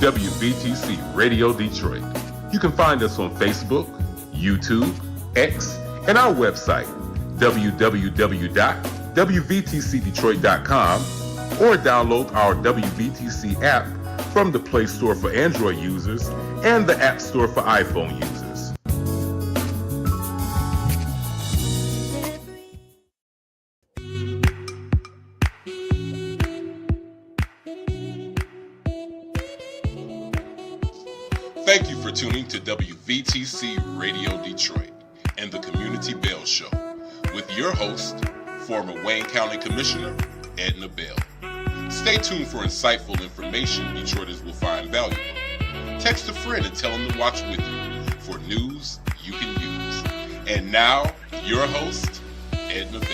WVTC Radio Detroit. You can find us on Facebook, YouTube, X, and our website, www.wvtcdetroit.com, or download our WVTC app from the Play Store for Android users and the App Store for iPhone users. Thank you for tuning to WVTC Radio Detroit and the Community Bell Show with your host, former Wayne County Commissioner, Edna Bell. Stay tuned for insightful information Detroiters will find valuable. Text a friend and tell them to watch with you for news you can use. And now, your host, Edna Bell.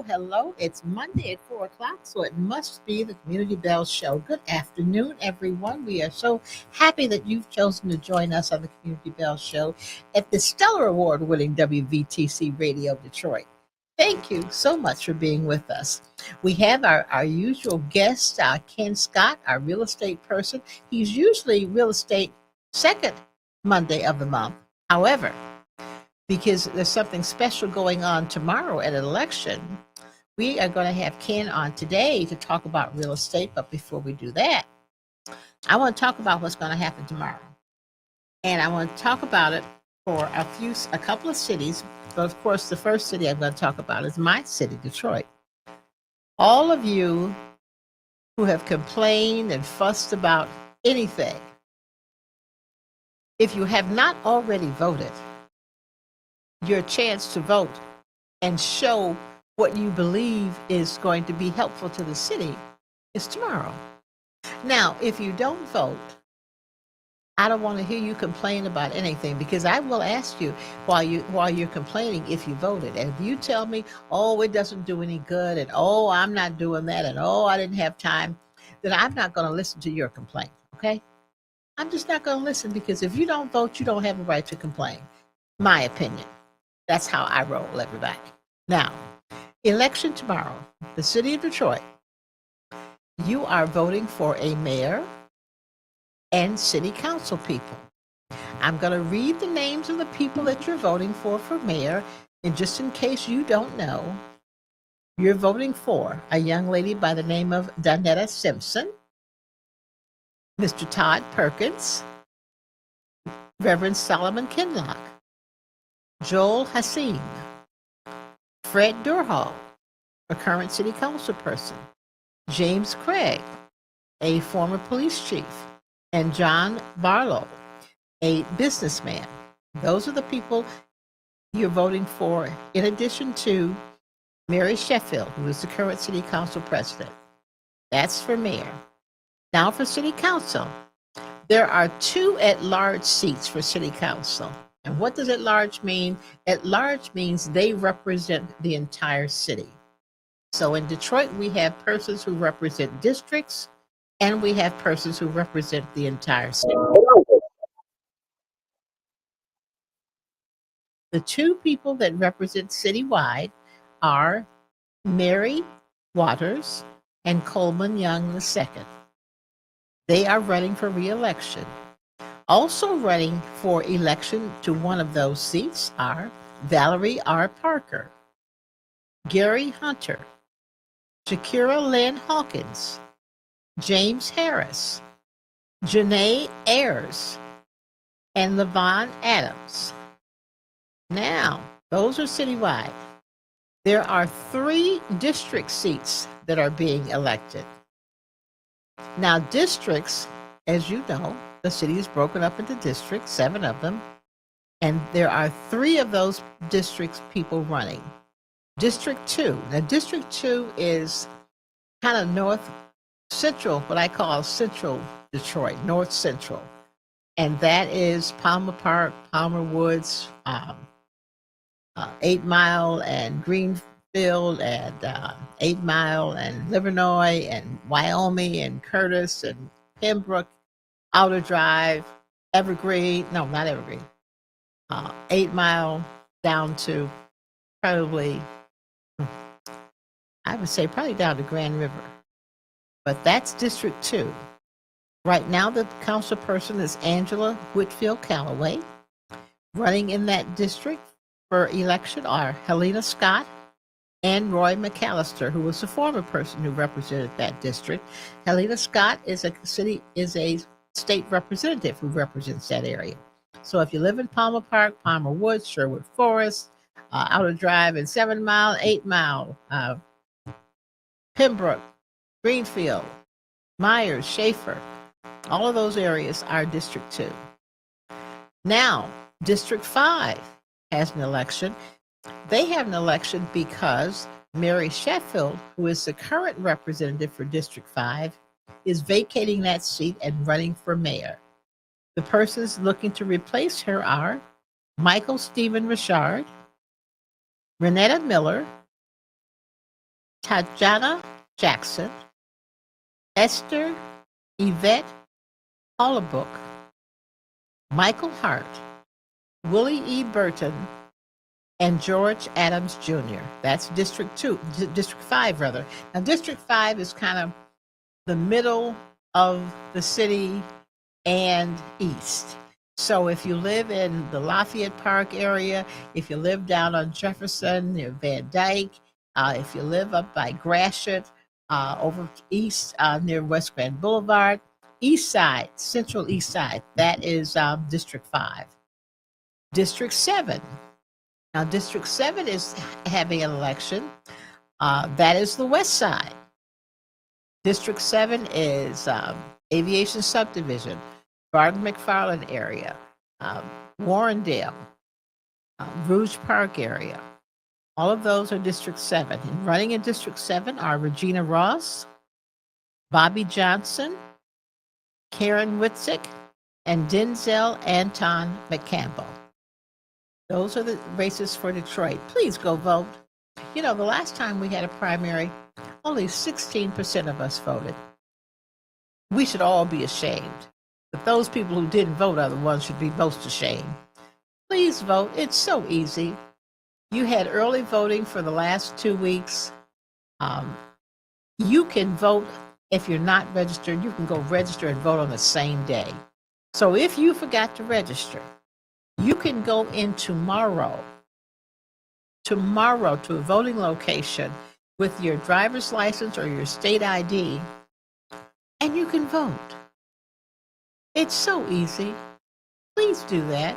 Hello. It's Monday at 4 o'clock, so it must be the Community Bell Show. Good afternoon, everyone. We are so happy that you've chosen to join us on the Community Bell Show at the Stellar Award-winning WVTC Radio Detroit. Thank you so much for being with us. We have our usual guest, Ken Scott, our real estate person. He's usually real estate second Monday of the month. However, because there's something special going on tomorrow at an election, we are going to have Ken on today to talk about real estate. But before we do that, I want to talk about what's going to happen tomorrow. And I want to talk about it for a couple of cities. But of course, the first city I'm going to talk about is my city, Detroit. All of you who have complained and fussed about anything, if you have not already voted, your chance to vote and show what you believe is going to be helpful to the city is tomorrow. Now, if you don't vote, I don't want to hear you complain about anything, because I will ask you while you're complaining if you voted. And if you tell me, oh, it doesn't do any good, and oh, I'm not doing that, and oh, I didn't have time, then I'm not going to listen to your complaint. Okay? I'm just not going to listen, because if you don't vote, you don't have a right to complain. My opinion. That's how I roll, everybody. Now, election tomorrow, the city of Detroit. You are voting for a mayor and city council people. I'm going to read the names of the people that you're voting for mayor. And just in case you don't know, you're voting for a young lady by the name of Donetta Simpson, Mr. Todd Perkins, Reverend Solomon Kinlock, Joel Hassim, Fred Durhall, a current city council person, James Craig, a former police chief, and John Barlow, a businessman. Those are the people you're voting for, in addition to Mary Sheffield, who is the current city council president. That's for mayor. Now for city council. There are 2 at-large seats for city council. And what does at-large mean? At-large means they represent the entire city. So in Detroit, we have persons who represent districts, and we have persons who represent the entire city. The 2 people that represent citywide are Mary Waters and Coleman Young II. They are running for re-election. Also running for election to one of those seats are Valerie R. Parker, Gary Hunter, Shakira Lynn Hawkins, James Harris, Janae Ayers, and Levon Adams. Now, those are citywide. There are 3 district seats that are being elected. Now, districts, as you know, the city is broken up into districts, 7 of them, and there are 3 of those districts people running. District 2. Now, District 2 is kind of north central, what I call central Detroit, north central. And that is Palmer Park, Palmer Woods, 8 Mile and Greenfield, and 8 Mile and Livernois and Wyoming and Curtis and Pembroke, Outer Drive, Evergreen, no, not Evergreen, 8 Mile down to probably, I would say probably down to Grand River. But that's District 2. Right now, the council person is Angela Whitfield Calloway. Running in that district for election are Helena Scott and Roy McAllister, who was the former person who represented that district. Helena Scott is a state representative who represents that area. So if you live in Palmer Park, Palmer Woods, Sherwood Forest, Outer Drive, and 7 Mile, 8 Mile, Pembroke, Greenfield, Myers, Schaefer, all of those areas are District 2. Now, District 5 has an election. They have an election because Mary Sheffield, who is the current representative for District 5, is vacating that seat and running for mayor. The persons looking to replace her are Michael Stephen Richard, Renetta Miller, Tajana Jackson, Esther Yvette Hollabook, Michael Hart, Willie E. Burton, and George Adams Jr. That's District 5 rather. Now, District 5 is kind of the middle of the city and east. So if you live in the Lafayette Park area, if you live down on Jefferson near Van Dyke, if you live up by Gratiot, over east near West Grand Boulevard, east side, central east side, that is District 5. District 7. Now, District 7 is having an election. That is the west side. District 7 is Aviation Subdivision, Barton McFarland area, Warrendale, Rouge Park area. All of those are District 7. And running in District 7 are Regina Ross, Bobby Johnson, Karen Witzik, and Denzel Anton McCampbell. Those are the races for Detroit. Please go vote. You know, the last time we had a primary, only 16% of us voted. We should all be ashamed. But those people who didn't vote are the ones who should be most ashamed. Please vote. It's so easy. You had early voting for the last 2 weeks. You can vote if you're not registered. You can go register and vote on the same day. So if you forgot to register, you can go in tomorrow to a voting location with your driver's license or your state ID, and you can vote. It's so easy. Please do that.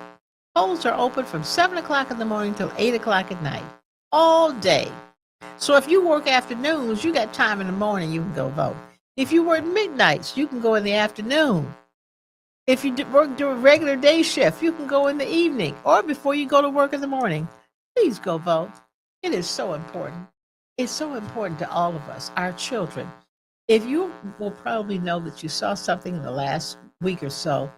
Polls are open from 7 o'clock in the morning till 8 o'clock at night, all day. So if you work afternoons, you got time in the morning, you can go vote. If you work midnights, you can go in the afternoon. If you work during a regular day shift, you can go in the evening or before you go to work in the morning. Please go vote. It is so important. It's so important to all of us, our children. If you will probably know that you saw something in the last week or so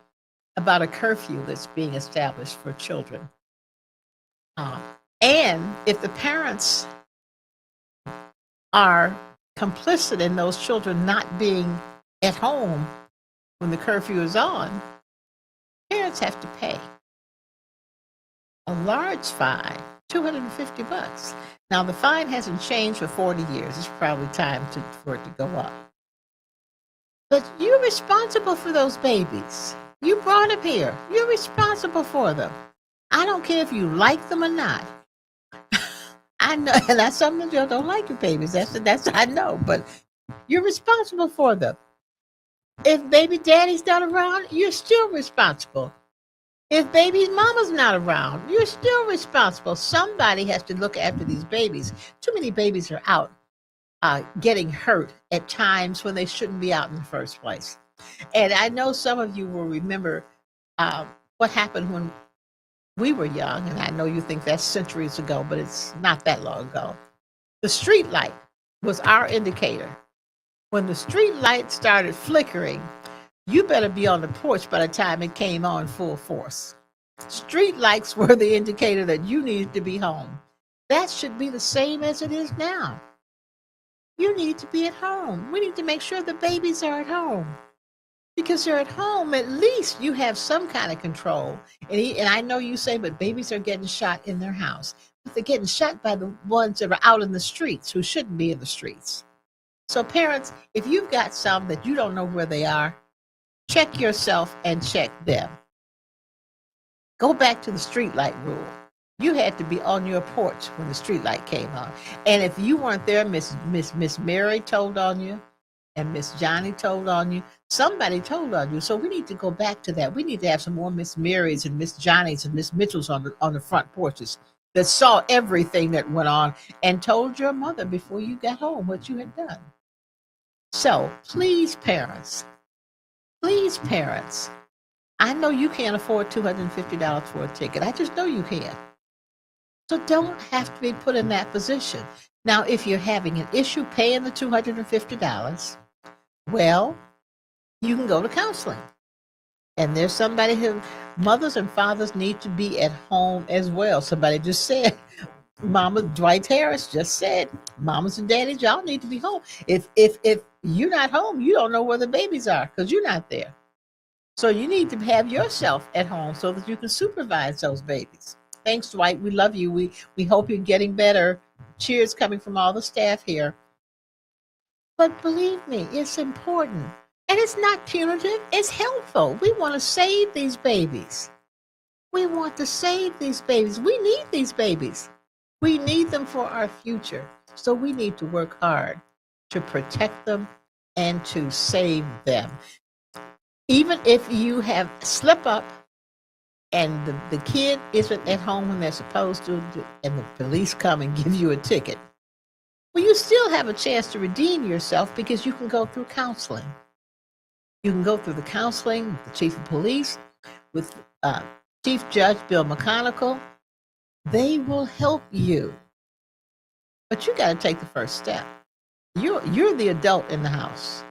about a curfew that's being established for children. And if the parents are complicit in those children not being at home when the curfew is on, parents have to pay a large fine, $250. Now, the fine hasn't changed for 40 years. It's probably time for it to go up. But you're responsible for those babies. You brought them here. You're responsible for them. I don't care if you like them or not. I know, and that's something you don't like your babies. That's I know, but you're responsible for them. If baby daddy's not around, you're still responsible. If baby mama's not around, you're still responsible. Somebody has to look after these babies. Too many babies are out getting hurt at times when they shouldn't be out in the first place. And I know some of you will remember what happened when we were young, and I know you think that's centuries ago, but it's not that long ago. The street light was our indicator. When the street light started flickering, you better be on the porch by the time it came on full force. Street lights were the indicator that you needed to be home. That should be the same as it is now. You need to be at home. We need to make sure the babies are at home. Because they're at home, at least you have some kind of control. And I know you say, but babies are getting shot in their house. But they're getting shot by the ones that are out in the streets who shouldn't be in the streets. So parents, if you've got some that you don't know where they are, check yourself and check them. Go back to the streetlight rule. You had to be on your porch when the streetlight came on. And if you weren't there, Miss Mary told on you, and Miss Johnny told on you. Somebody told on you. So we need to go back to that. We need to have some more Miss Marys and Miss Johnnies and Miss Mitchells on the front porches that saw everything that went on and told your mother before you got home what you had done. So please, parents, I know you can't afford $250 for a ticket. I just know you can't. So don't have to be put in that position. Now, if you're having an issue paying the $250, well, you can go to counseling. And there's somebody who, mothers and fathers need to be at home as well. Somebody just said, Dwight Harris just said, mamas and daddies, y'all need to be home. If you're not home, you don't know where the babies are because you're not there. So you need to have yourself at home so that you can supervise those babies. Thanks, Dwight. We love you. We hope you're getting better. Cheers coming from all the staff here. But believe me, it's important. And it's not punitive. It's helpful. We want to save these babies. We want to save these babies. We need these babies. We need them for our future. So we need to work hard to protect them and to save them. Even if you have slip up and the kid isn't at home when they're supposed to, and the police come and give you a ticket, well, you still have a chance to redeem yourself because you can go through counseling. You can go through the counseling with the chief of police, with Chief Judge Bill McConnell, They will help you. But you got to take the first step. You're the adult in the house.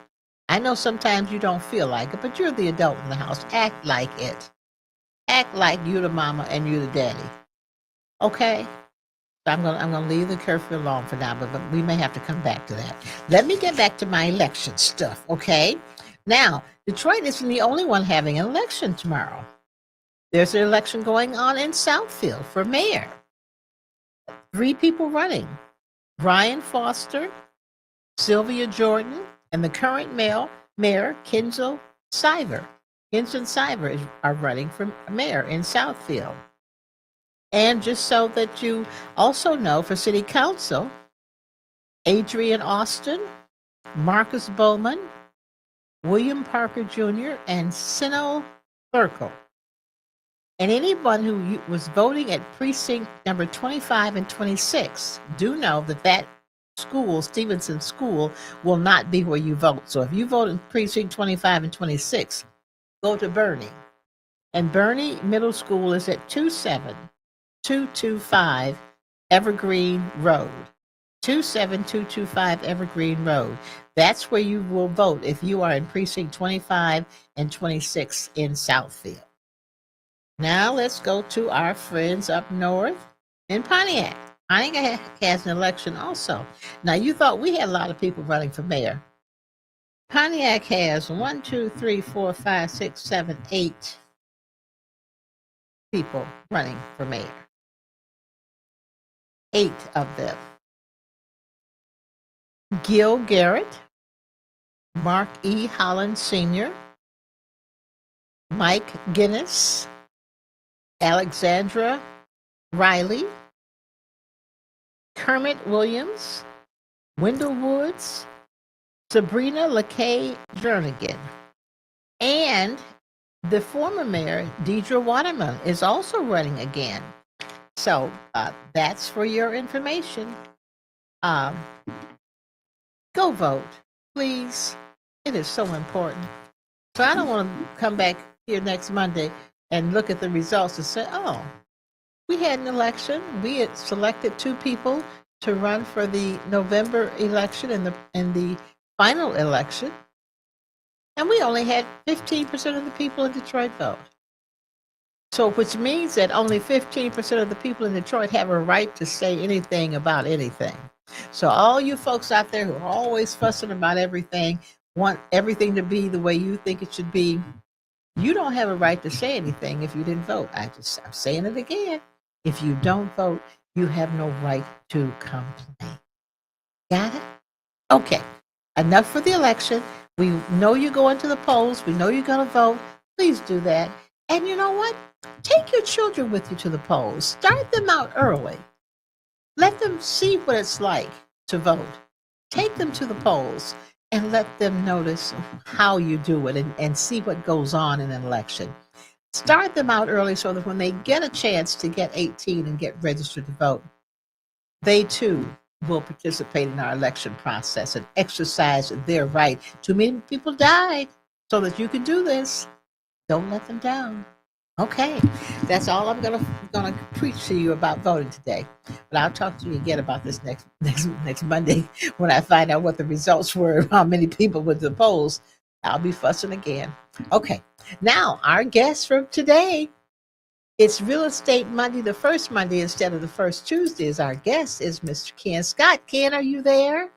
I know sometimes you don't feel like it, but you're the adult in the house. Act like it. Act like you the mama and you the daddy. Okay? So I'm gonna leave the curfew alone for now, but we may have to come back to that. Let me get back to my election stuff, okay? Now, Detroit isn't the only one having an election tomorrow. There's an election going on in Southfield for mayor. 3 people running: Brian Foster, Sylvia Jordan, and the current mayor Kenzo Siver. Kenzo and Siver are running for mayor in Southfield. And just so that you also know, for city council, Adrian Austin, Marcus Bowman, William Parker Jr., and Sino Thurkel. And anyone who was voting at precinct number 25 and 26, do know that school, Stevenson School, will not be where you vote. So if you vote in precinct 25 and 26, go to Bernie. And Bernie Middle School is at 27225 Evergreen Road. 27225 Evergreen Road. That's where you will vote if you are in precinct 25 and 26 in Southfield. Now let's go to our friends up north in Pontiac. Pontiac has an election also. Now you thought we had a lot of people running for mayor. Pontiac has 1, 2, 3, 4, 5, 6, 7, 8 people running for mayor. 8 of them. Gil Garrett, Mark E. Holland Sr., Mike Guinness, Alexandra Riley, Kermit Williams, Wendell Woods, Sabrina LeKay Jernigan, and the former mayor, Deidre Waterman, is also running again. So that's for your information. Go vote, please. It is so important. So I don't want to come back here next Monday and look at the results and say, oh, we had an election. We had selected 2 people to run for the November election and the final election. And we only had 15% of the people in Detroit vote. So which means that only 15% of the people in Detroit have a right to say anything about anything. So all you folks out there who are always fussing about everything, want everything to be the way you think it should be, you don't have a right to say anything if you didn't vote. I'm saying it again. If you don't vote, you have no right to complain. Got it? Okay. Enough for the election. We know you're going to the polls. We know you're going to vote. Please do that. And you know what? Take your children with you to the polls. Start them out early. Let them see what it's like to vote. Take them to the polls and let them notice how you do it and see what goes on in an election. Start them out early so that when they get a chance to get 18 and get registered to vote, they too will participate in our election process and exercise their right. Too many people died so that you can do this. Don't let them down. Okay, that's all I'm gonna preach to you about voting today. But I'll talk to you again about this next Monday when I find out what the results were and how many people went to the polls. I'll be fussing again. Okay, now our guest for today. It's Real Estate Monday, the first Monday instead of the first Tuesday. Our guest is Mr. Ken Scott. Ken, are you there?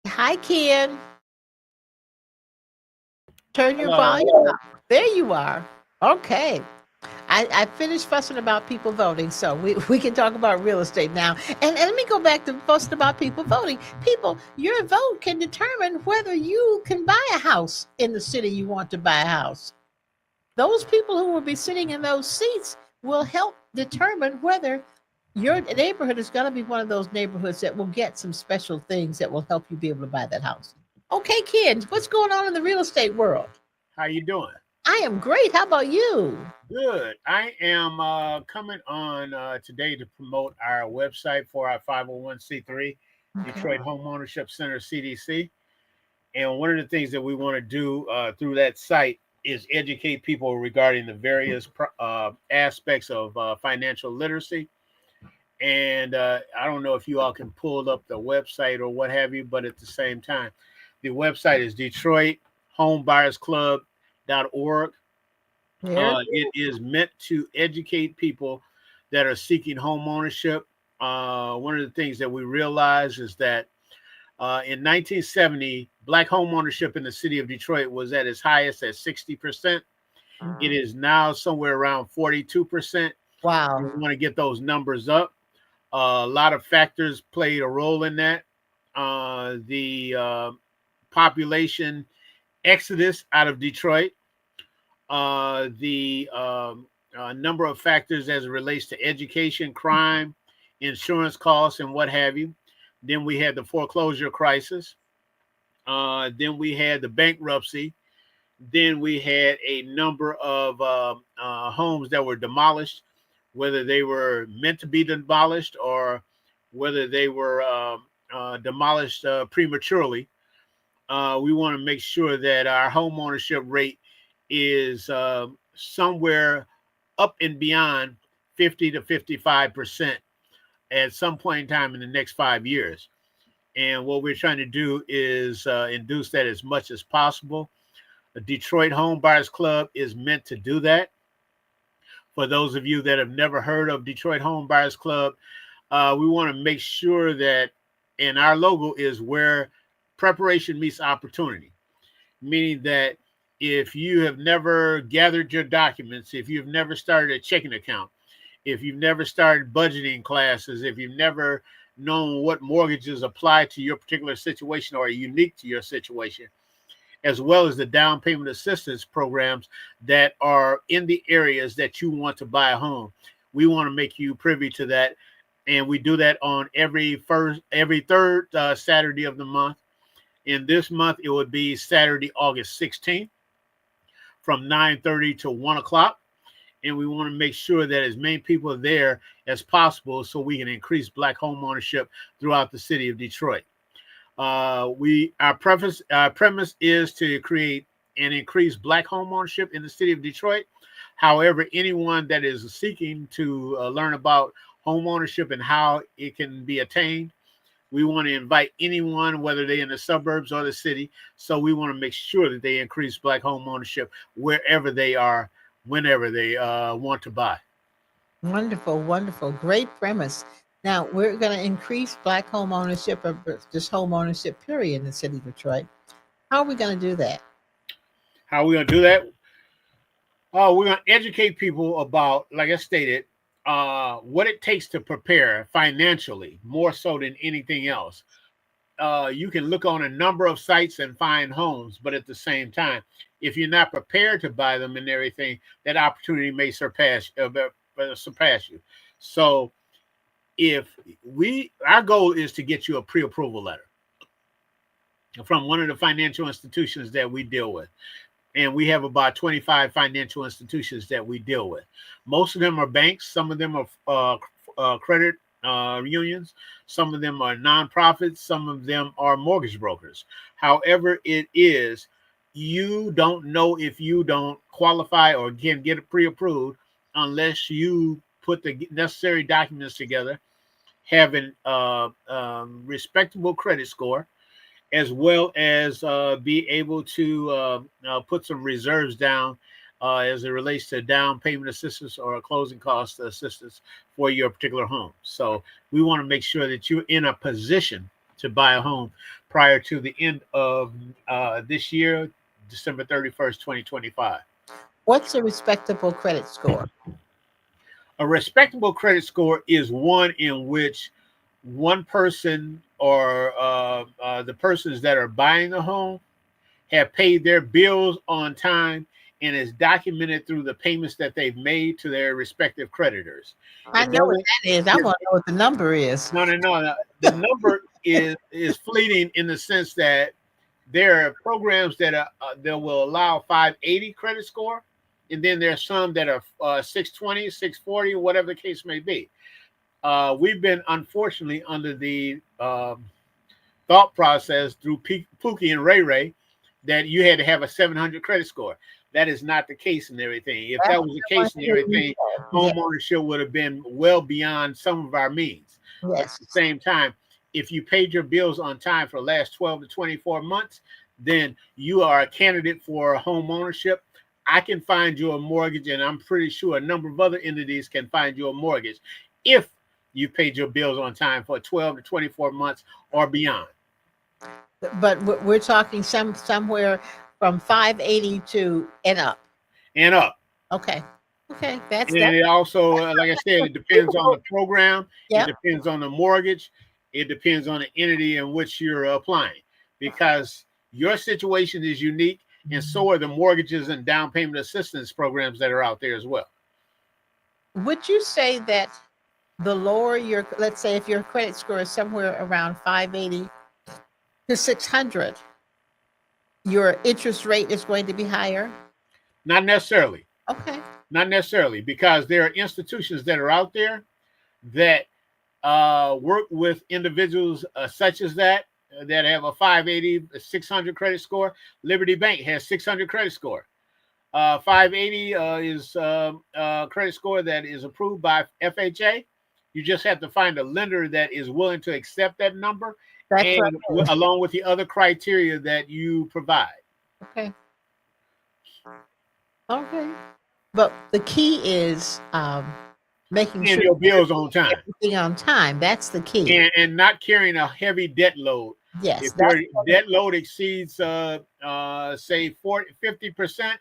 Hi, Ken. Turn your volume up. There you are. Okay. I finished fussing about people voting, so we can talk about real estate now. And let me go back to fussing about people voting. People, your vote can determine whether you can buy a house in the city you want to buy a house. Those people who will be sitting in those seats will help determine whether your neighborhood is going to be one of those neighborhoods that will get some special things that will help you be able to buy that house. Okay, Ken, what's going on in the real estate world? How you doing? I am great. How about you? Good. I am coming on today to promote our website for our 501c3, Detroit Home Ownership Center, CDC. And one of the things that we want to do through that site is educate people regarding the various aspects of financial literacy. And I don't know if you all can pull up the website or what have you, but at the same time, the website is DetroitHomeBuyersClub.org. Here. It is meant to educate people that are seeking home ownership. One of the things that we realize is that in 1970, Black home ownership in the city of Detroit was at its highest at 60%. It is now somewhere around 42%. We Wow. want to get those numbers up. A lot of factors played a role in that. The population exodus out of Detroit, the number of factors as it relates to education, crime, insurance costs, and what have you. Then we had the foreclosure crisis. Then we had the bankruptcy. Then we had a number of homes that were demolished, whether they were meant to be demolished or whether they were demolished prematurely. We want to make sure that our home ownership rate is somewhere up and beyond 50 to 55% at some point in time in the next 5 years. And what we're trying to do is induce that as much as possible. The Detroit Home Buyers Club is meant to do that. For those of you that have never heard of Detroit Home Buyers Club, we want to make sure that, and our logo is where preparation meets opportunity, meaning that if you have never gathered your documents, if you've never started a checking account, if you've never started budgeting classes, if you've never known what mortgages apply to your particular situation or are unique to your situation, as well as the down payment assistance programs that are in the areas that you want to buy a home, we want to make you privy to that. And we do that on every third Saturday of the month. In this month, it would be Saturday, August 16th from 9:30 to 1 o'clock. And we want to make sure that as many people are there as possible so we can increase Black home ownership throughout the city of Detroit. Our premise is to create and increase Black home ownership in the city of Detroit. However, anyone that is seeking to learn about home ownership and how it can be attained, we want to invite anyone, whether they're in the suburbs or the city. So we want to make sure that they increase Black home ownership wherever they are, whenever they want to buy. Wonderful, wonderful. Great premise. Now, we're going to increase Black home ownership or just home ownership, period, in the city of Detroit. How are we going to do that? How are we going to do that? We're going to educate people about, like I stated, what it takes to prepare financially, more so than anything else. You can look on a number of sites and find homes, but at the same time, if you're not prepared to buy them and everything, that opportunity may surpass you. So, our goal is to get you a pre-approval letter from one of the financial institutions that we deal with. And we have about 25 financial institutions that we deal with. Most of them are banks. Some of them are credit unions. Some of them are nonprofits. Some of them are mortgage brokers. However it is, you don't know if you don't qualify or can get it pre-approved unless you put the necessary documents together, having respectable credit score, as well as be able to put some reserves down as it relates to down payment assistance or closing cost assistance for your particular home. So we want to make sure that you're in a position to buy a home prior to the end of this year, December 31st, 2025. What's a respectable credit score? A respectable credit score is one in which one person or the persons that are buying the home have paid their bills on time and is documented through the payments that they've made to their respective creditors. I know what that is. I want to know what the number is. No. The number is fleeting in the sense that there are programs that will allow 580 credit score, and then there are some that are 620, 640, whatever the case may be. We've been unfortunately under the thought process through Pookie and Ray Ray that you had to have a 700 credit score. That is not the case and everything. If That's that what was the I want case to and hear you everything, say. home ownership would have been well beyond some of our means. But at Yes. the same time, if you paid your bills on time for the last 12 to 24 months, then you are a candidate for home ownership. I can find you a mortgage, and I'm pretty sure a number of other entities can find you a mortgage if you paid your bills on time for 12 to 24 months or beyond. But we're talking somewhere from 580 to and up. And up. Okay. Okay. That's And it also, like I said, it depends on the achievable. program. It Yep. depends on the mortgage. It depends on the entity in which you're applying, because your situation is unique, and so are the mortgages and down payment assistance programs that are out there as well. Would you say that the lower your, let's say if your credit score is somewhere around 580 to 600, your interest rate is going to be higher? Not necessarily. Okay. Not necessarily, because there are institutions that are out there that work with individuals such as that have a 580, 600 credit score. Liberty Bank has 600 credit score. 580 is credit score that is approved by FHA. You just have to find a lender that is willing to accept that number, That's and right. along with the other criteria that you provide. Okay. Okay. But the key is making And sure your you're bills on doing time, everything on time. That's the key. and not carrying a heavy debt load. Yes, If that's your debt load exceeds say 50%,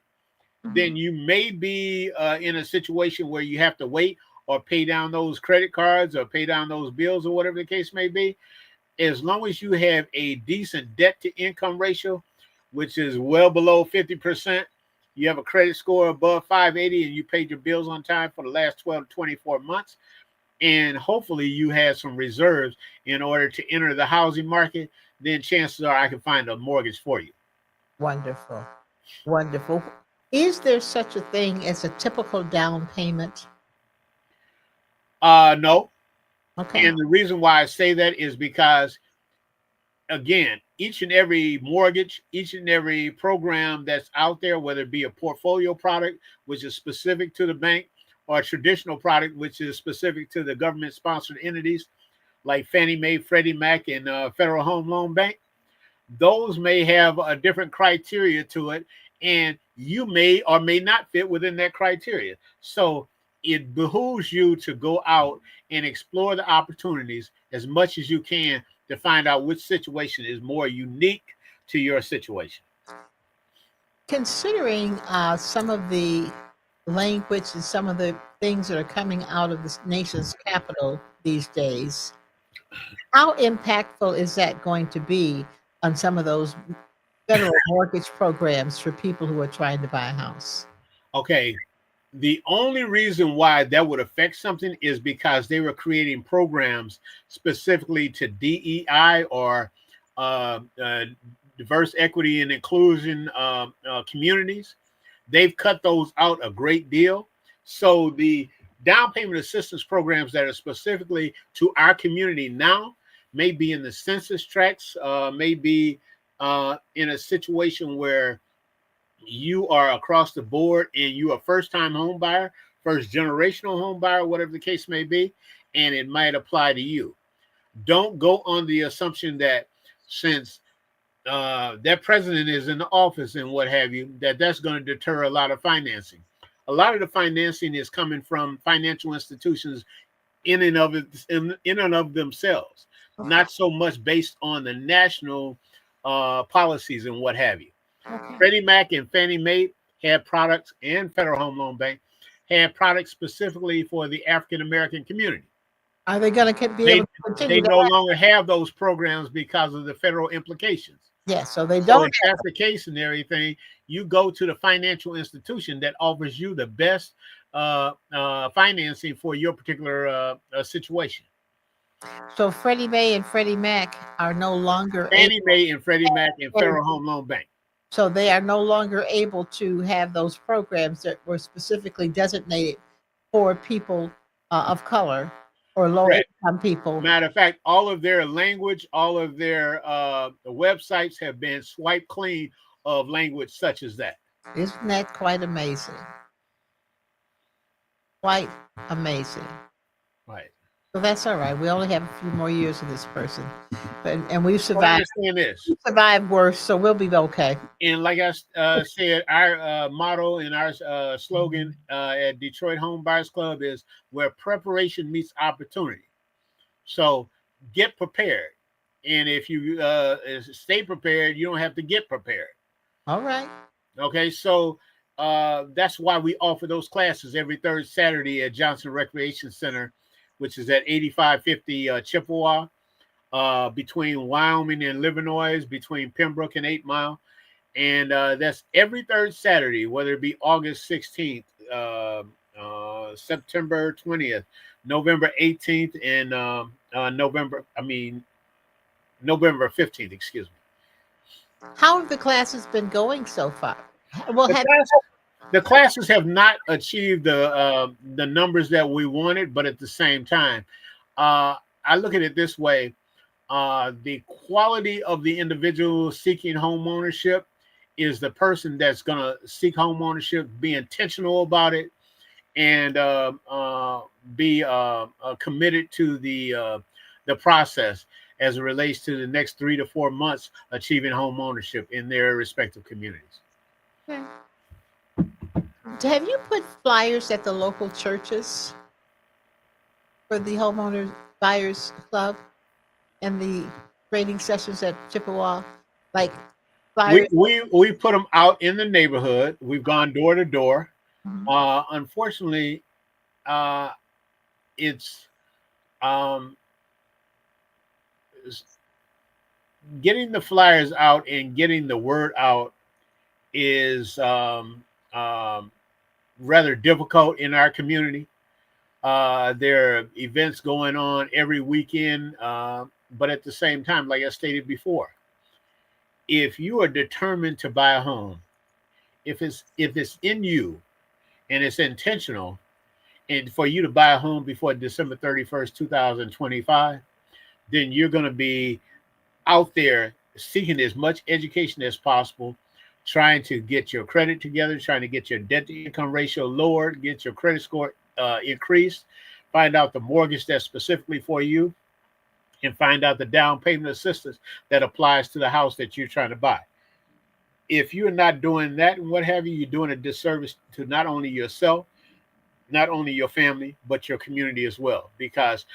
then you may be in a situation where you have to wait or pay down those credit cards or pay down those bills or whatever the case may be. As long as you have a decent debt to income ratio, which is well below 50%, you have a credit score above 580, and you paid your bills on time for the last 12 to 24 months, and hopefully you have some reserves in order to enter the housing market, then chances are I can find a mortgage for you. wonderful. Wonderful. Is there such a thing as a typical down payment? No. Okay. And the reason why I say that is because, again, each and every mortgage, each and every program that's out there, whether it be a portfolio product, which is specific to the bank, or a traditional product, which is specific to the government sponsored entities like Fannie Mae, Freddie Mac, and Federal Home Loan Bank, those may have a different criteria to it, and you may or may not fit within that criteria. So it behooves you to go out and explore the opportunities as much as you can to find out which situation is more unique to your situation. Considering some of the language and some of the things that are coming out of the nation's capital these days, how impactful is that going to be on some of those federal mortgage programs for people who are trying to buy a house? Okay. The only reason why that would affect something is because they were creating programs specifically to DEI, or uh, uh, diverse, equity, and inclusion communities. They've cut those out a great deal. So the down payment assistance programs that are specifically to our community now may be in the census tracts, may be in a situation where you are across the board and you are first time home buyer, first generational home buyer, whatever the case may be, and it might apply to you. Don't go on the assumption that since that president is in the office and what have you, that's going to deter a lot of financing. A lot of the financing is coming from financial institutions in and of themselves, not so much based on the national policies and what have you. Okay. Freddie Mac and Fannie Mae had products, and Federal Home Loan Bank had products specifically for the African American community. Are they going to be able They to continue they to no have? longer have those programs because of the federal implications. Yes, so they So don't if that's the case and everything, you go to the financial institution that offers you the best financing for your particular situation. have. So Freddie Mae and Freddie Mac are no longer able. Fannie Mae and Freddie Mac and Federal Home Loan Bank. So they are no longer able to have those programs that were specifically designated for people of color or low Correct. income people. Matter of fact, all of their language, all of their websites have been swiped clean of language such as that. Isn't that quite amazing? Quite amazing. Right. So that's all right. We only have a few more years of this person, and we've But survived. understand this. Survived worse, so we'll be okay. And like I said, our motto and our slogan at Detroit Home Buyers Club is where preparation meets opportunity. So get prepared. And if you stay prepared, you don't have to get prepared. All right. Okay. So that's why we offer those classes every third Saturday at Johnson Recreation Center, which is at 8550 Chippewa, between Wyoming and Livernois, between Pembroke and 8 Mile. And that's every third Saturday, whether it be August 16th, September 20th, November 18th, and November 15th, excuse me. How have the classes been going so far? Well, The classes have not achieved the numbers that we wanted, but at the same time, I look at it this way: the quality of the individual seeking home ownership is the person that's going to seek home ownership, be intentional about it, and be committed to the process as it relates to the next 3 to 4 months achieving home ownership in their respective communities. okay. Have you put flyers at the local churches for the homeowners buyers club and the training sessions at Chippewa? Like flyers? We put them out in the neighborhood. We've gone door to door. Mhm. Unfortunately, it's um, getting the flyers out and getting the word out is rather difficult in our community. There are events going on every weekend, but at the same time, like I stated before, if you are determined to buy a home, if it's in you and it's intentional, and for you to buy a home before December 31st, 2025, then you're going to be out there seeking as much education as possible, trying to get your credit together, trying to get your debt to income ratio lowered, get your credit score increased, find out the mortgage that's specifically for you, and find out the down payment assistance that applies to the house that you're trying to buy. If you're not doing that and what have you, you're doing a disservice to not only yourself, not only your family, but your community as well, because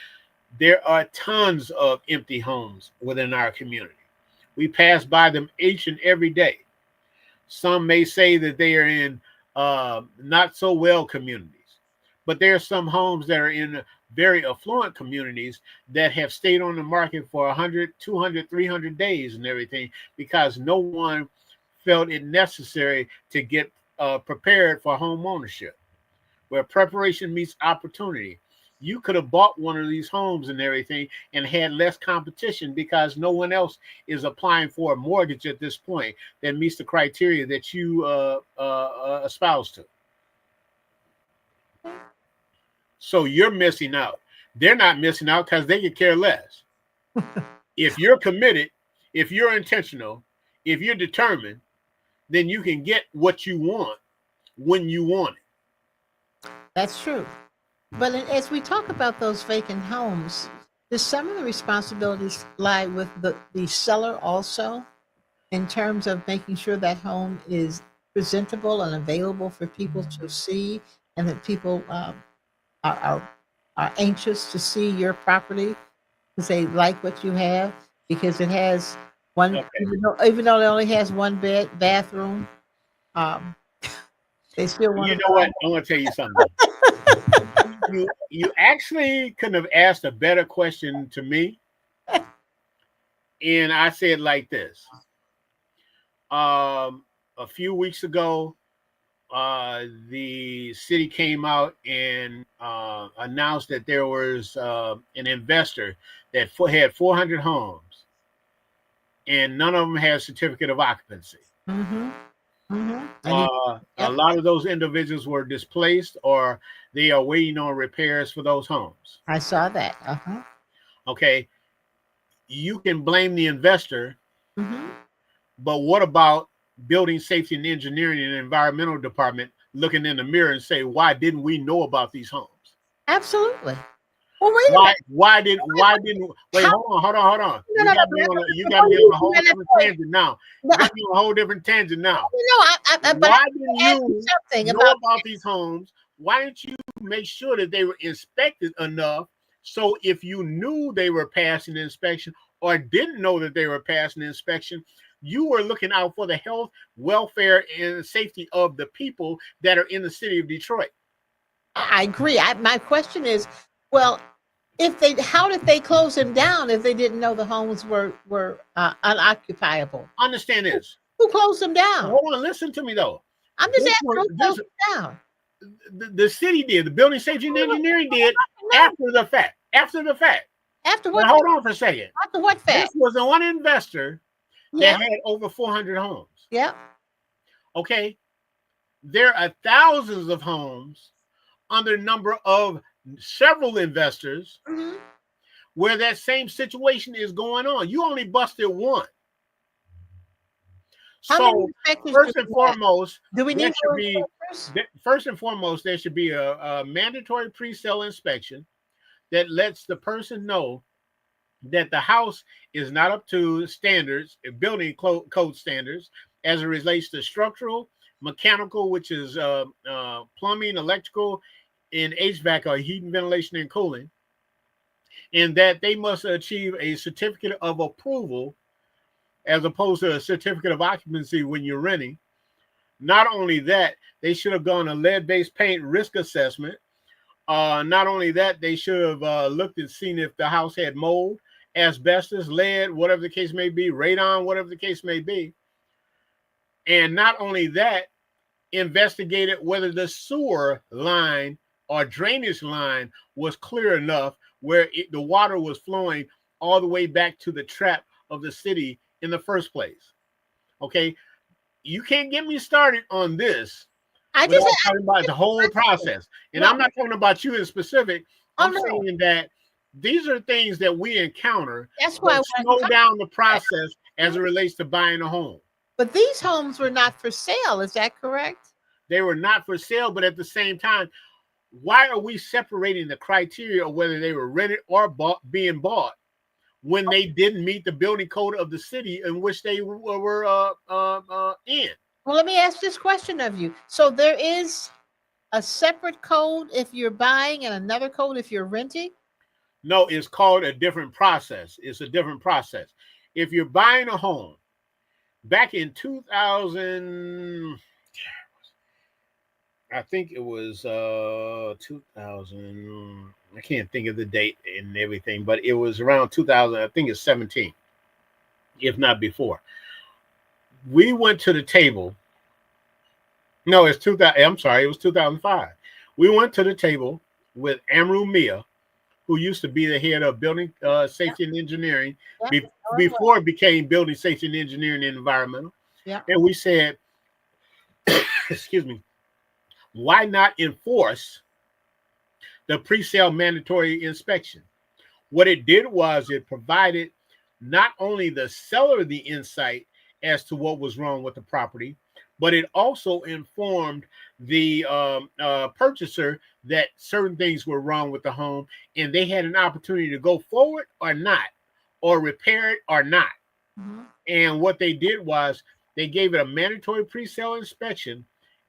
there are tons of empty homes within our community. We pass by them each and every day. Some may say that they are in not so well communities, but there are some homes that are in very affluent communities that have stayed on the market for 100, 200, 300 days and everything because no one felt it necessary to get prepared for home ownership, where preparation meets opportunity. You could have bought one of these homes and everything and had less competition because no one else is applying for a mortgage at this point that meets the criteria that you espouse to. So you're missing out. They're not missing out because they could care less. If you're committed, if you're intentional, if you're determined, then you can get what you want when you want it. That's true. But as we talk about those vacant homes, does some of the responsibilities lie with the seller also in terms of making sure that home is presentable and available for people to see and that people are, are, are anxious to see your property because they like what you have because it has one, Okay. even though it only has one bed, bathroom, um, they still want You to know what? I want to tell you something. You actually couldn't have asked a better question to me. And I said like this. A few weeks ago, the city came out and announced that there was an investor that had 400 homes, and none of them had a certificate of occupancy. Mm-hmm. Mm-hmm. And A yep, lot of those individuals were displaced, or they are waiting on repairs for those homes. I saw that. Uh-huh. Okay, you can blame the investor, Mm-hmm. but what about building safety and engineering and environmental department looking in the mirror and say, why didn't we know about these homes? Absolutely. Well, wait a minute. Why didn't wait, How- hold on. No, You no, got no, me no, on no, you no, got me no, on a whole no, different no, tangent now. no, You got me on a whole different tangent now. but Why I didn't ask you you something know about about these homes? Why didn't you make sure that they were inspected enough so if you knew they were passing the inspection or didn't know that they were passing the inspection, you were looking out for the health, welfare, and safety of the people that are in the city of Detroit? I agree. My question is, well, how did they close them down if they didn't know the homes were unoccupiable? Understand this. Who closed them down? Hold on, listen to me though. I'm just This asking was who closed them down. the city did, the building safety and engineering did No, after the fact. After the fact. after But what? hold on for a second. After what This fact? was the one investor Yeah, that had over 400 homes. yeah. Okay. There are thousands of homes under number of several investors Mhm. where that same situation is going on. You only busted one. How many So inspectors first do and we have? foremost, Do we there need should more be inspectors? there should be a mandatory pre-sale inspection that lets the person know that the house is not up to standards, building code standards, as it relates to structural, mechanical, which is plumbing, electrical, and HVAC, or heating, ventilation, and cooling, and that they must achieve a certificate of approval as opposed to a certificate of occupancy when you're renting. Not only that, they should have done a lead-based paint risk assessment. Not only that, they should have looked and seen if the house had mold, asbestos, lead, whatever the case may be, radon, whatever the case may be. And not only that, investigated whether the sewer line or drainage line was clear enough where the water was flowing all the way back to the trap of the city in the first place. Okay, you can't get me started on this I without just talking about the whole process. And no. I'm not talking about you in specific. Oh I'm no. saying that these are things that we encounter That's why I that wanted to slow talk down the about that. process as it relates to buying a home. But these homes were not for sale. Is that correct? They were not for sale, but at the same time, why are we separating the criteria of whether they were rented or being bought when they didn't meet the building code of the city in which they were in? Well, let me ask this question of you. So there is a separate code if you're buying and another code if you're renting? No, it's called a different process. It's a different process. If you're buying a home, back in 2000, I think it was 2000. I can't think of the date and everything, but it was around 2000. I think it's 17, if not before. We went to the table. No, it's 2000. I'm sorry, it was 2005. We went to the table with Amru Mia, who used to be the head of building safety and engineering before it became building safety and engineering and environmental. Yeah. And we said, excuse me, why not enforce the pre-sale mandatory inspection? What it did was it provided not only the seller the insight as to what was wrong with the property, but it also informed the purchaser that certain things were wrong with the home, and they had an opportunity to go forward or not, or repair it or not. Mm-hmm. And what they did was they gave it a mandatory pre-sale inspection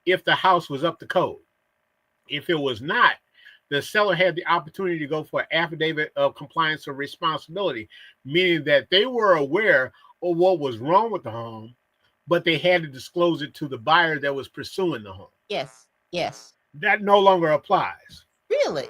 if the house was up to code. If it was not, the seller had the opportunity to go for an affidavit of compliance or responsibility, meaning that they were aware of what was wrong with the home, but they had to disclose it to the buyer that was pursuing the home. Yes. Yes. That no longer applies. Really?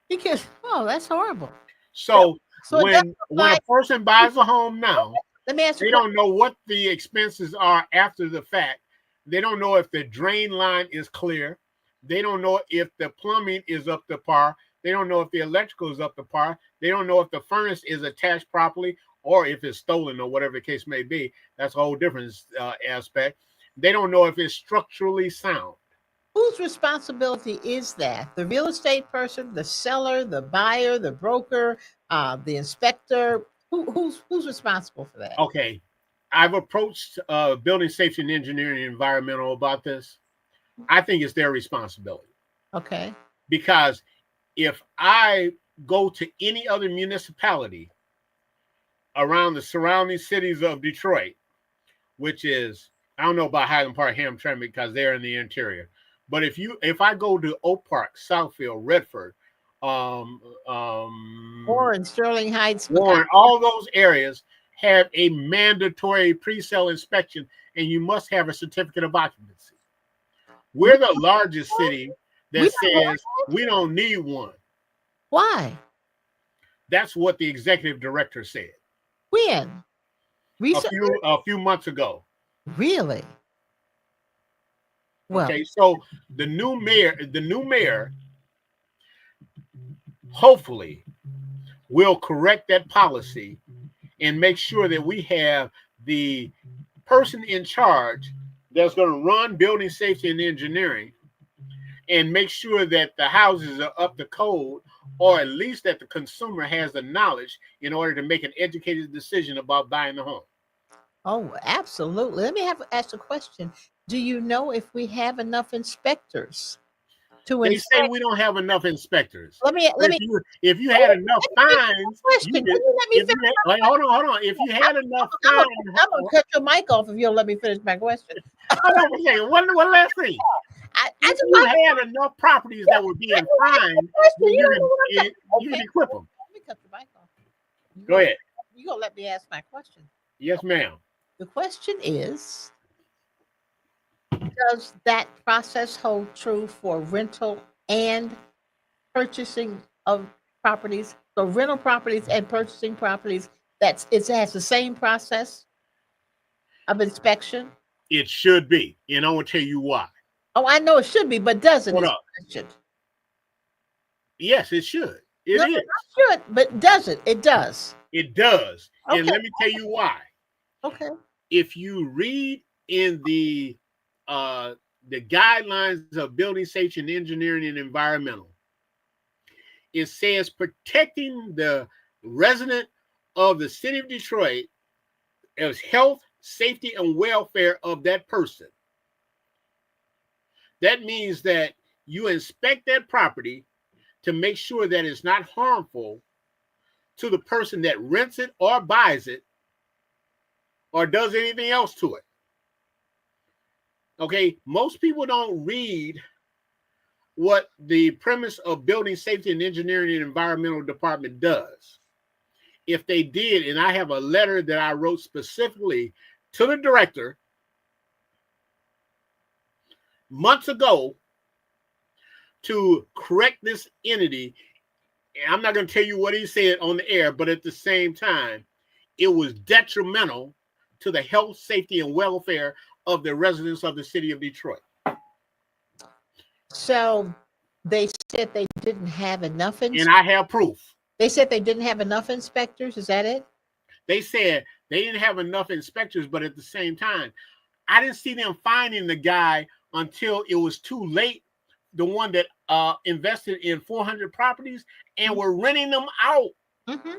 Because that's horrible. So So when a person buys a home now, let me ask you. they don't know what the expenses are after the fact. They don't know if the drain line is clear. They don't know if the plumbing is up to par. They don't know if the electrical is up to par. They don't know if the furnace is attached properly or if it's stolen or whatever the case may be. That's a whole different aspect. They don't know if it's structurally sound. Whose responsibility is that? The real estate person, the seller, the buyer, the broker, the inspector? Who's responsible for that? Okay. I've approached building safety and engineering and environmental about this. I think it's their responsibility. Okay. Because if I go to any other municipality around the surrounding cities of Detroit, which is, I don't know about Highland Park, Hamtramck, because they're in the interior. But if I go to Oak Park, Southfield, Redford, Warren, Sterling Heights, Warren, all those areas have a mandatory pre-sale inspection, and you must have a certificate of occupancy. We're the largest city that says we don't need one. Why? That's what the executive director said. When? Recently? A few months ago. Really? Well, okay, so the new mayor hopefully will correct that policy and make sure that we have the person in charge that's going to run building safety and engineering and make sure that the houses are up to code, or at least that the consumer has the knowledge in order to make an educated decision about buying the home. Oh, absolutely. Let me ask a question. Do you know if we have enough inspectors to They inspect? say we don't have enough inspectors. If you had enough fines, hold on. If you had enough fines, I'm gonna cut your mic off if you'll let me finish my question. One last thing. If you had enough properties that were being fined, you can equip them. Let me cut your mic off. Go ahead. You're gonna let me ask my question. Yes, ma'am. The question is, does that process hold true for rental and purchasing of properties? So rental properties and purchasing properties, it has the same process of inspection? It should be, and I will tell you why. Oh, I know it should be, but doesn't it? Yes, it should. It should, but does it? It does. It does. Okay. And let me tell you why. Okay. If you read in the guidelines of building safety and engineering and environmental, it says protecting the resident of the city of Detroit as health, safety, and welfare of that person. That means that you inspect that property to make sure that it's not harmful to the person that rents it or buys it or does anything else to it. Okay, most people don't read what the premise of building safety and engineering and environmental department does. If they did, and I have a letter that I wrote specifically to the director months ago to correct this entity. I'm not going to tell you what he said on the air, but at the same time, it was detrimental to the health, safety, and welfare of the residents of the city of Detroit. So they said they didn't have enough inspectors. And I have proof. They said they didn't have enough inspectors. Is that it? They said they didn't have enough inspectors, but at the same time, I didn't see them finding the guy until it was too late. The one that invested in 400 properties and were renting them out. Mm-hmm.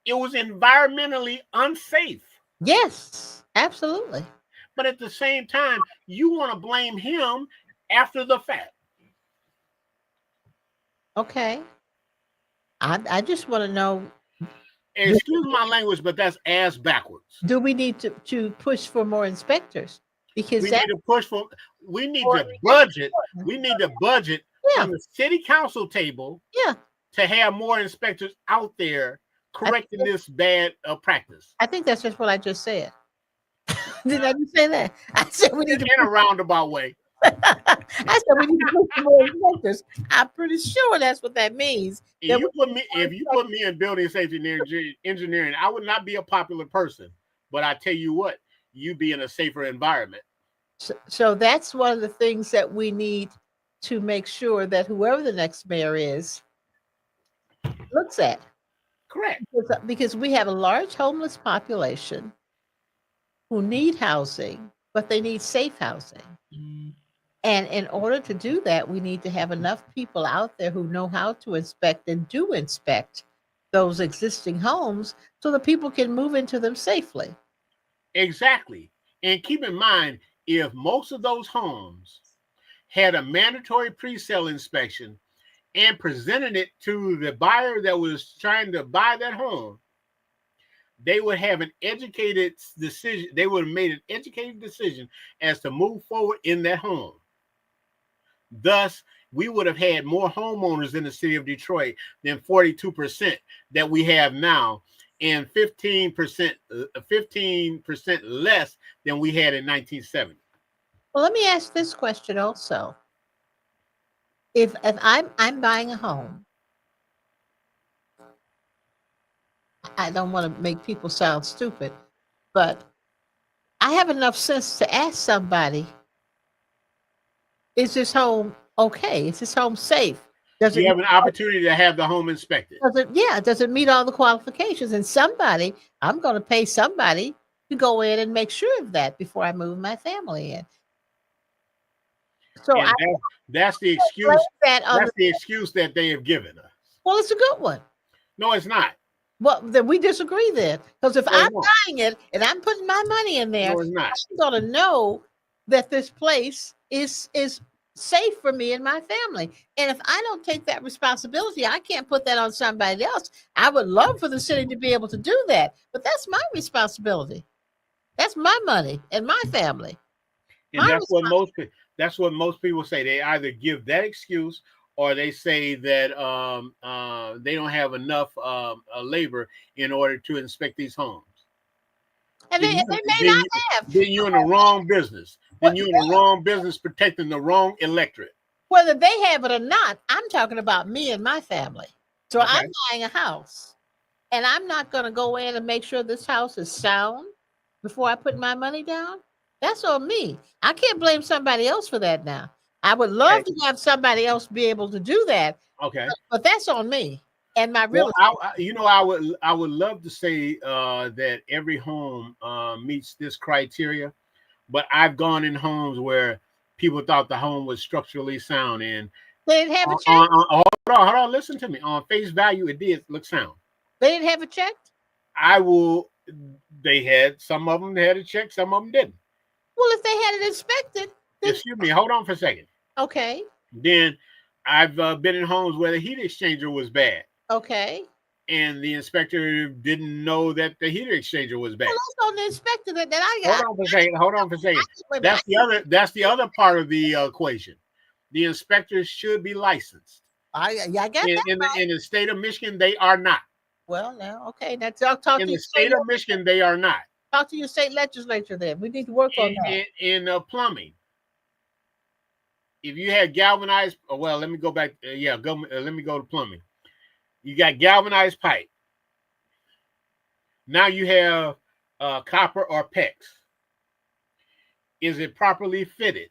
It was environmentally unsafe. Yes, absolutely. But at the same time, you want to blame him after the fact. Okay. I just want to know. Excuse my language, but that's ass backwards. Do we need to push for more inspectors? Because we need to push for. We need to budget. We need to budget on the city council table. Yeah. To have more inspectors out there correcting this bad practice. I think that's just what I just said. Did I just say that? I said we need in a roundabout way. I said we need to push for more inspectors. I'm pretty sure that's what that means. If you put me in building safety and engineering, I would not be a popular person. But I tell you what, you'd be in a safer environment. So that's one of the things that we need to make sure that whoever the next mayor is looks at. Correct. Because we have a large homeless population who need housing, but they need safe housing. Mm. And in order to do that, we need to have enough people out there who know how to inspect and do inspect those existing homes so that people can move into them safely. Exactly. And keep in mind, if most of those homes had a mandatory pre-sale inspection and presented it to the buyer that was trying to buy that home, they would have an educated decision. They would have made an educated decision as to move forward in that home. Thus, we would have had more homeowners in the city of Detroit than 42% that we have now, and 15% less than we had in 1970. Well, let me ask this question also. If I'm buying a home, I don't want to make people sound stupid, but I have enough sense to ask somebody, is this home okay? Is this home safe? Does You it have an opportunity to have the home inspected. does it meet all the qualifications? And I'm going to pay somebody to go in and make sure of that before I move my family in. So And that's the excuse. That's the excuse that they have given us. Well, it's a good one. No, it's not. Well, then we disagree then. Because if No, I'm buying it and I'm putting my money in there, no, it's not. I'm going to know that this place is safe for me and my family. And if I don't take that responsibility, I can't put that on somebody else. I would love for the city to be able to do that, but that's my responsibility. That's my money and my family. And that's what most people say. They either give that excuse or they say that they don't have enough labor in order to inspect these homes. And they may not have. Then you're in the wrong business. Then you're in the wrong business protecting the wrong electorate. Whether they have it or not, I'm talking about me and my family. So okay. I'm buying a house, and I'm not going to go in and make sure this house is sound before I put my money down. That's on me. I can't blame somebody else for that now. I would love to have somebody else be able to do that. Okay. But that's on me and my real estate. I would love to say that every home meets this criteria, but I've gone in homes where people thought the home was structurally sound, and they didn't have it checked. Hold on, listen to me. On face value, it did look sound. They didn't have it checked. They had, some of them had it checked, some of them didn't. Well, if they had it inspected, excuse me, hold on for a second. Okay. Then I've been in homes where the heat exchanger was bad. Okay. And the inspector didn't know that the heater exchanger was bad. Well, that's on the inspector that I got. Hold on for a second. That's the other part of the equation. The inspectors should be licensed. I got that. In the state of Michigan, they are not. Well, now, okay. That's I'll talk in to the state of Michigan, they are not. Talk to your state legislature then. We need to work on that. In plumbing, if you had galvanized, well, let me go back. Let me go to plumbing. You got galvanized pipe. Now you have copper or PEX. Is it properly fitted?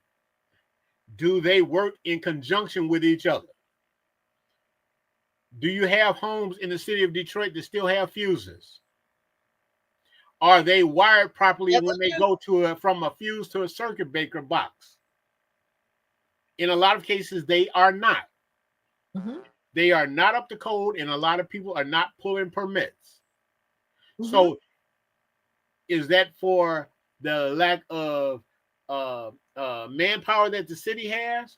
Do they work in conjunction with each other? Do you have homes in the city of Detroit that still have fuses? Are they wired properly when they go from a fuse to a circuit breaker box? In a lot of cases, they are not. Mm-hmm. They are not up to code, and a lot of people are not pulling permits. Mm-hmm. So is that for the lack of manpower that the city has?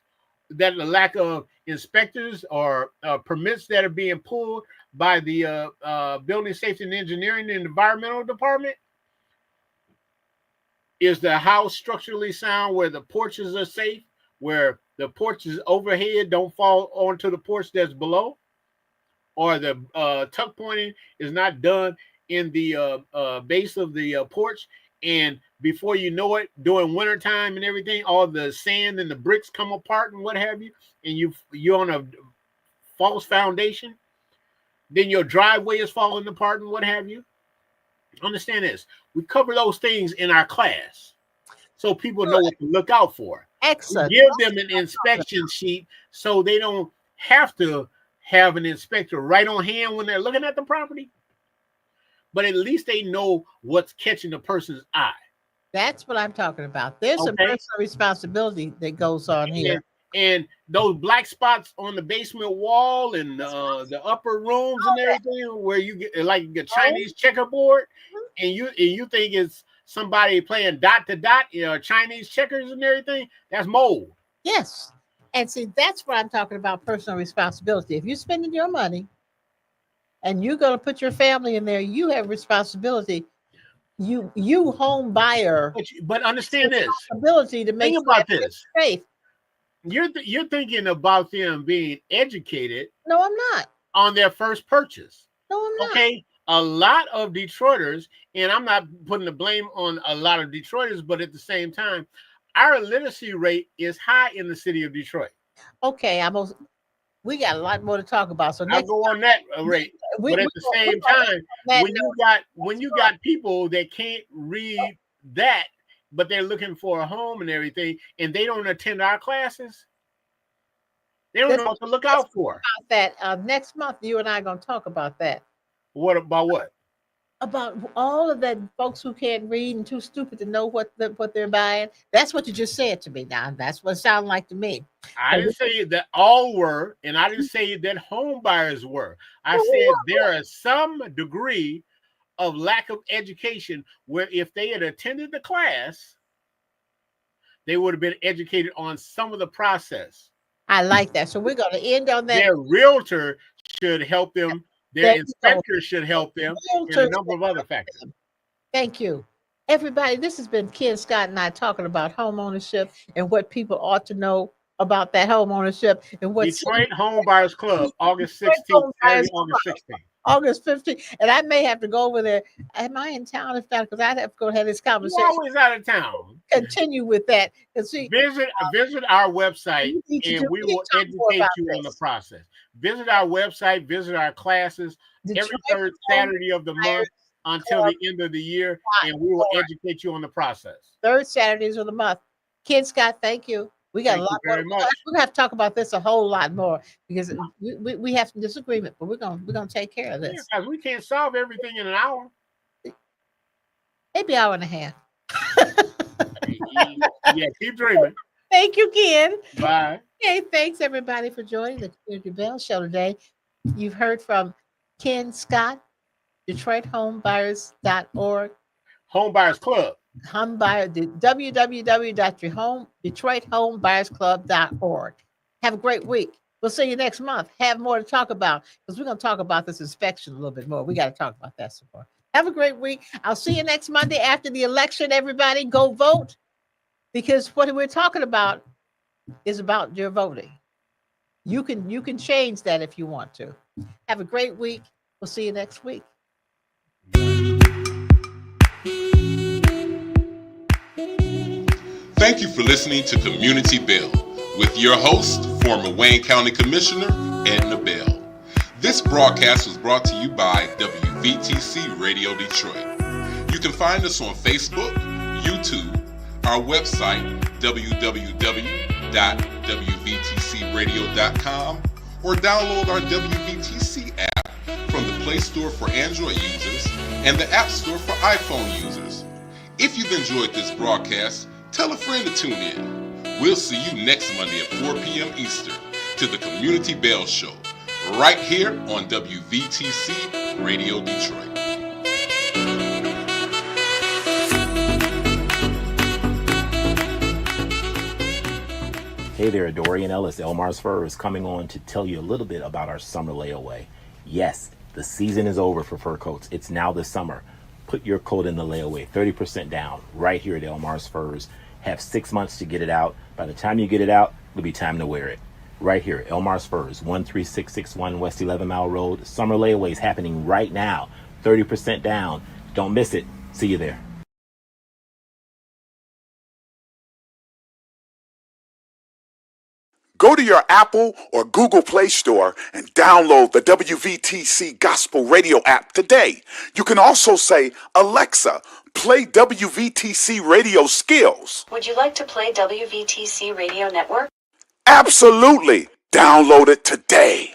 That the lack of inspectors or permits that are being pulled by the Building Safety and Engineering and Environmental Department? Is the house structurally sound where the porches are safe, where the porches overhead don't fall onto the porch that's below? Or the tuck pointing is not done in the base of the porch, and before you know it, during wintertime and everything, all the sand and the bricks come apart and what have you, and you're on a false foundation, then your driveway is falling apart and what have you. Understand this. We cover those things in our class so people know what to look out for. Excellent. We give them an inspection sheet so they don't have to have an inspector right on hand when they're looking at the property. But at least they know what's catching the person's eye. That's what I'm talking about. There's some personal responsibility that goes on here. And those black spots on the basement wall and the upper rooms and everything, where you get like a Chinese checkerboard, and you think it's somebody playing dot to dot, Chinese checkers and everything, that's mold. Yes. And see, that's what I'm talking about, personal responsibility. If you're spending your money and you're going to put your family in there, you have responsibility. You home buyer, But understand this. Ability to make Think about this. Safe. You're thinking about them being educated. No, I'm not. On their first purchase. No, I'm not. Okay. A lot of Detroiters, and I'm not putting the blame on a lot of Detroiters, but at the same time, our literacy rate is high in the city of Detroit. Okay, we got a lot more to talk about. So I'll go on that rate. But at the same time, when you got people that can't read that, but they're looking for a home and everything, and they don't attend our classes, they don't know what to look out for. About that next month, you and I are going to talk about that. What about what? About all of that folks who can't read and too stupid to know what they're buying. That's what you just said to me. Now that's what it sounded like to me. I didn't say that all were, and I didn't say that home buyers were. I said there is some degree of lack of education where if they had attended the class, they would have been educated on some of the process. I like that. So we're going to end on that. Their realtor should help them. Their inspector should help them, and a number of other factors. Thank you. Everybody, this has been Ken Scott and I talking about home ownership and what people ought to know about that home ownership and what Detroit Home Buyers Club, August 16th, Saturday, August 16th. August 15th. And I may have to go over there. Am I in town? If not, because I'd have to go have this conversation. You're always out of town. Continue with that. See, visit our website and we will educate you on the process. Visit our website, visit our classes every third Saturday of the month until the end of the year, and we will educate you on the process. Third Saturdays of the month. Ken Scott, thank you. We got a lot more. We're gonna have to talk about this a whole lot more because we have some disagreement, but we're gonna take care of this. Because we can't solve everything in an hour. Maybe hour and a half. Yeah, keep dreaming. Thank you, Ken. Bye. Okay, thanks everybody for joining the Community Bell Show today. You've heard from Ken Scott, DetroitHomeBuyers.org. Home Buyers Club. www.DetroitHomeBuyersClub.org. Have a great week. We'll see you next month. Have more to talk about because we're going to talk about this inspection a little bit more. We got to talk about that some more. Have a great week. I'll see you next Monday after the election. Everybody go vote because what we're talking about is about your voting. You can change that if you want to. Have a great week. We'll see you next week. Thank you for listening to Community Bell with your host, former Wayne County Commissioner Edna Bell. This broadcast was brought to you by WVTC Radio Detroit. You can find us on Facebook, YouTube, our website, www.wvtcradio.com, or download our WVTC app from the Play Store for Android users and the App Store for iPhone users. If you've enjoyed this broadcast, tell a friend to tune in. We'll see you next Monday at 4 p.m. Eastern to the Community Bell Show, right here on WVTC Radio Detroit. Hey there, Dorian Ellis, Elmar's Furs, coming on to tell you a little bit about our summer layaway. Yes, the season is over for fur coats. It's now the summer. Put your coat in the layaway, 30% down, right here at Elmar's Furs. Have 6 months to get it out. By the time you get it out, it'll be time to wear it. Right here, Elmar's Furs, 13661 West 11 Mile Road. Summer layaway is happening right now, 30% down. Don't miss it. See you there. Go to your Apple or Google Play Store and download the WVTC Gospel Radio app today. You can also say, Alexa, play WVTC Radio Skills. Would you like to play WVTC Radio Network? Absolutely. Download it today.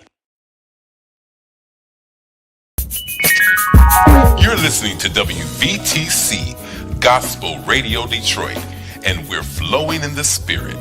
You're listening to WVTC Gospel Radio Detroit, and we're flowing in the Spirit.